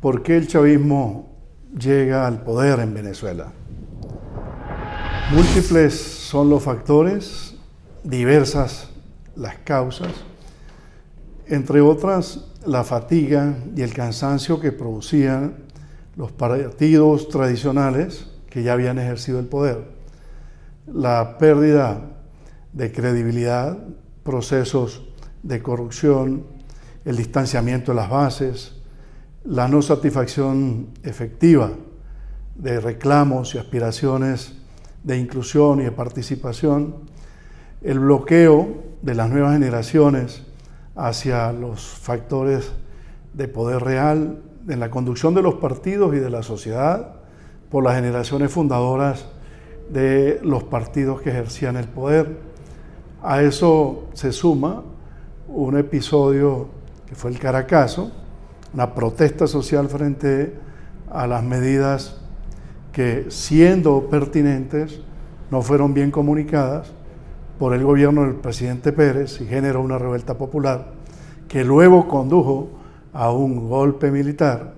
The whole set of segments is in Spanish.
¿Por qué el chavismo llega al poder en Venezuela? Múltiples son los factores, diversas las causas, entre otras la fatiga y el cansancio que producían los partidos tradicionales que ya habían ejercido el poder, la pérdida de credibilidad, procesos de corrupción, el distanciamiento de las bases, la no satisfacción efectiva de reclamos y aspiraciones de inclusión y de participación, el bloqueo de las nuevas generaciones hacia los factores de poder real en la conducción de los partidos y de la sociedad por las generaciones fundadoras de los partidos que ejercían el poder. A eso se suma un episodio que fue el Caracazo, una protesta social frente a las medidas que, siendo pertinentes, no fueron bien comunicadas por el gobierno del presidente Pérez y generó una revuelta popular que luego condujo a un golpe militar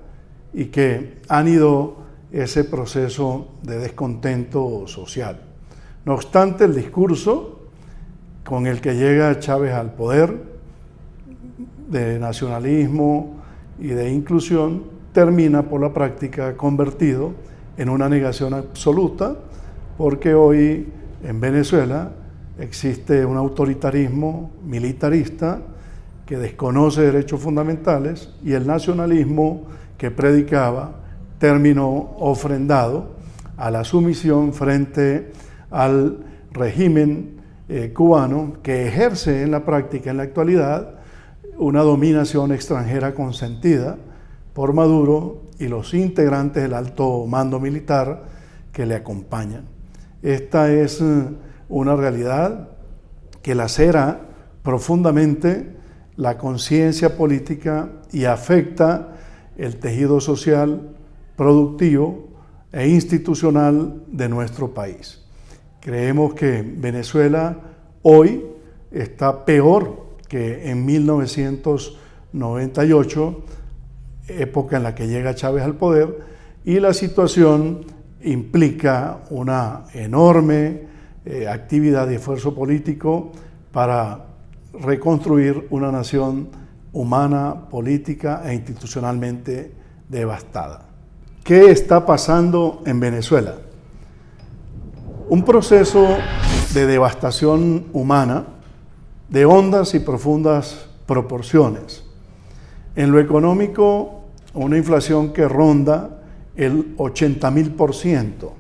y que anidó ese proceso de descontento social. No obstante, el discurso con el que llega Chávez al poder, de nacionalismo y de inclusión, termina por la práctica convertido en una negación absoluta, porque hoy en Venezuela existe un autoritarismo militarista que desconoce derechos fundamentales y el nacionalismo que predicaba terminó ofrendado a la sumisión frente al régimen cubano, que ejerce en la práctica, en la actualidad, una dominación extranjera consentida por Maduro y los integrantes del alto mando militar que le acompañan. Esta es una realidad que lacera profundamente la conciencia política y afecta el tejido social, productivo e institucional de nuestro país. Creemos que Venezuela hoy está peor que en 1998, época en la que llega Chávez al poder, y la situación implica una enorme actividad y esfuerzo político para reconstruir una nación humana, política e institucionalmente devastada. ¿Qué está pasando en Venezuela? Un proceso de devastación humana de hondas y profundas proporciones. En lo económico, una inflación que ronda el 80.000%,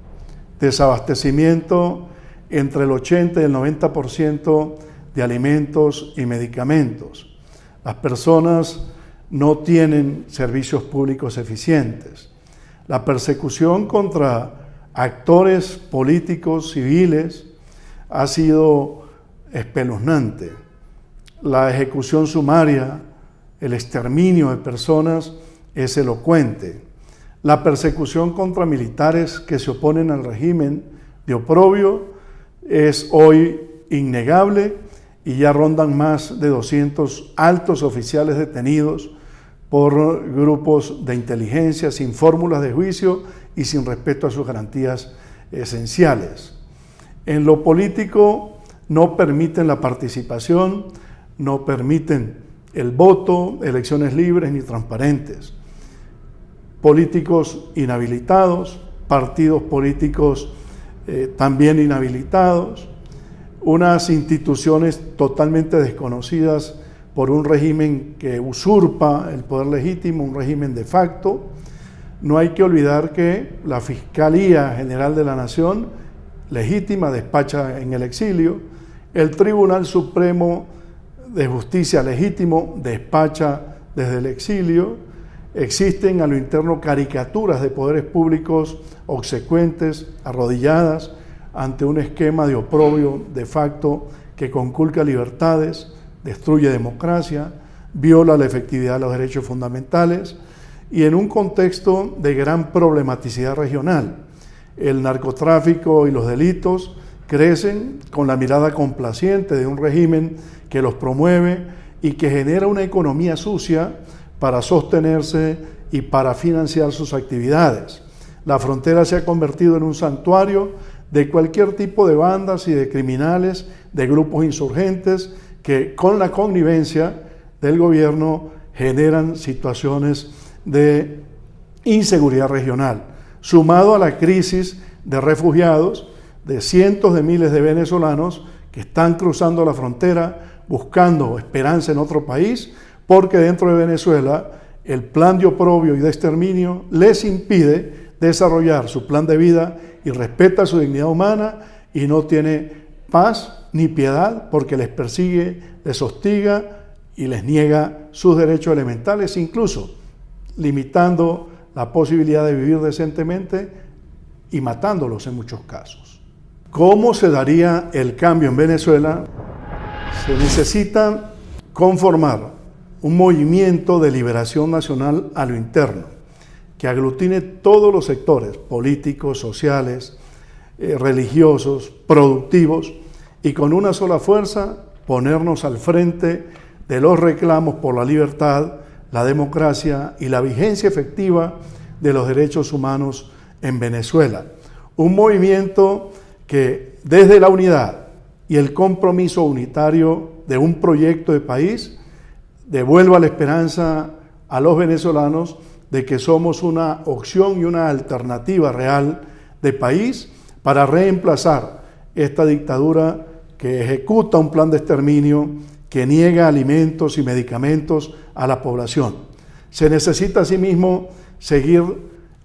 desabastecimiento entre el 80 y el 90% de alimentos y medicamentos. Las personas no tienen servicios públicos eficientes. La persecución contra actores políticos, civiles, ha sido espeluznante. La ejecución sumaria, el exterminio de personas es elocuente. La persecución contra militares que se oponen al régimen de oprobio es hoy innegable y ya rondan más de 200 altos oficiales detenidos por grupos de inteligencia sin fórmulas de juicio y sin respeto a sus garantías esenciales. En lo político no permiten la participación, no permiten el voto, elecciones libres ni transparentes. Políticos inhabilitados, partidos políticos también inhabilitados, unas instituciones totalmente desconocidas por un régimen que usurpa el poder legítimo, un régimen de facto. No hay que olvidar que la Fiscalía General de la Nación, legítima, despacha en el exilio, el Tribunal Supremo de Justicia legítimo despacha desde el exilio. Existen a lo interno caricaturas de poderes públicos obsecuentes, arrodilladas ante un esquema de oprobio de facto que conculca libertades, destruye democracia, viola la efectividad de los derechos fundamentales y en un contexto de gran problematicidad regional. El narcotráfico y los delitos crecen con la mirada complaciente de un régimen que los promueve y que genera una economía sucia para sostenerse y para financiar sus actividades. La frontera se ha convertido en un santuario de cualquier tipo de bandas y de criminales, de grupos insurgentes que con la connivencia del gobierno generan situaciones de inseguridad regional, sumado a la crisis de refugiados de cientos de miles de venezolanos que están cruzando la frontera buscando esperanza en otro país, porque dentro de Venezuela el plan de oprobio y de exterminio les impide desarrollar su plan de vida y respeta su dignidad humana y no tiene paz ni piedad porque les persigue, les hostiga y les niega sus derechos elementales, incluso limitando la posibilidad de vivir decentemente y matándolos en muchos casos. ¿Cómo se daría el cambio en Venezuela? Se necesita conformar un movimiento de liberación nacional a lo interno, que aglutine todos los sectores políticos, sociales, religiosos, productivos, y con una sola fuerza ponernos al frente de los reclamos por la libertad, la democracia y la vigencia efectiva de los derechos humanos en Venezuela. Un movimiento que desde la unidad y el compromiso unitario de un proyecto de país devuelva la esperanza a los venezolanos de que somos una opción y una alternativa real de país para reemplazar esta dictadura que ejecuta un plan de exterminio, que niega alimentos y medicamentos a la población. Se necesita asimismo seguir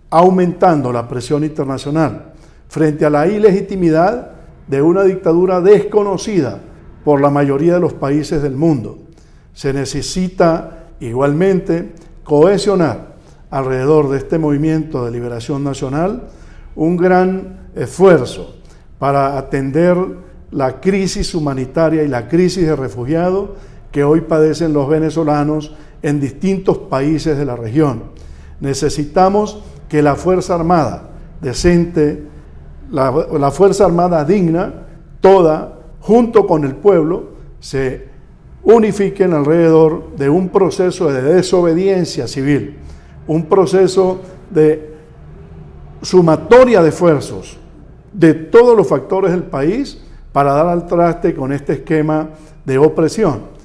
aumentando la presión internacional frente a la ilegitimidad de una dictadura desconocida por la mayoría de los países del mundo. Se necesita igualmente cohesionar alrededor de este movimiento de liberación nacional un gran esfuerzo para atender la crisis humanitaria y la crisis de refugiados que hoy padecen los venezolanos en distintos países de la región. Necesitamos que la Fuerza Armada decente, la Fuerza Armada digna, toda, junto con el pueblo, se unifiquen alrededor de un proceso de desobediencia civil, un proceso de sumatoria de esfuerzos de todos los factores del país para dar al traste con este esquema de opresión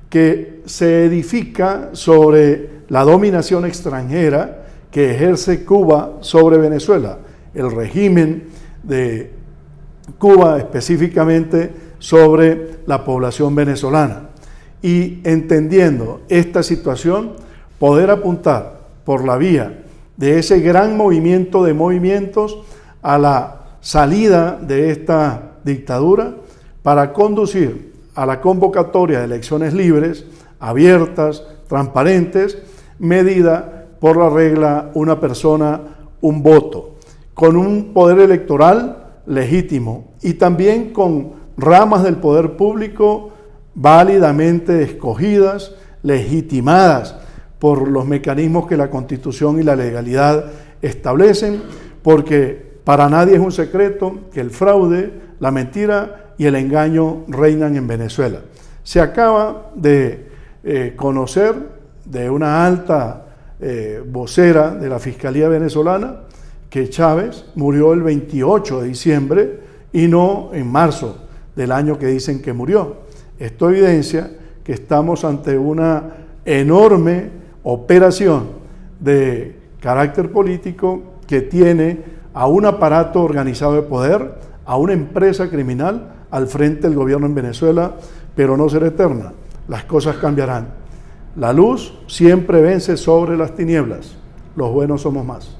que se edifica sobre la dominación extranjera que ejerce Cuba sobre Venezuela, el régimen de Cuba específicamente sobre la población venezolana. Y entendiendo esta situación, poder apuntar por la vía de ese gran movimiento de movimientos a la salida de esta dictadura para conducir a la convocatoria de elecciones libres, abiertas, transparentes, medida por la regla una persona, un voto, con un poder electoral legítimo y también con ramas del poder público válidamente escogidas, legitimadas por los mecanismos que la Constitución y la legalidad establecen, porque para nadie es un secreto que el fraude, la mentira y el engaño reinan en Venezuela. Se acaba de conocer de una alta vocera de la Fiscalía venezolana que Chávez murió el 28 de diciembre y no en marzo del año que dicen que murió. Esto evidencia que estamos ante una enorme operación de carácter político que tiene a un aparato organizado de poder, a una empresa criminal al frente del gobierno en Venezuela, pero no será eterna. Las cosas cambiarán. La luz siempre vence sobre las tinieblas. Los buenos somos más.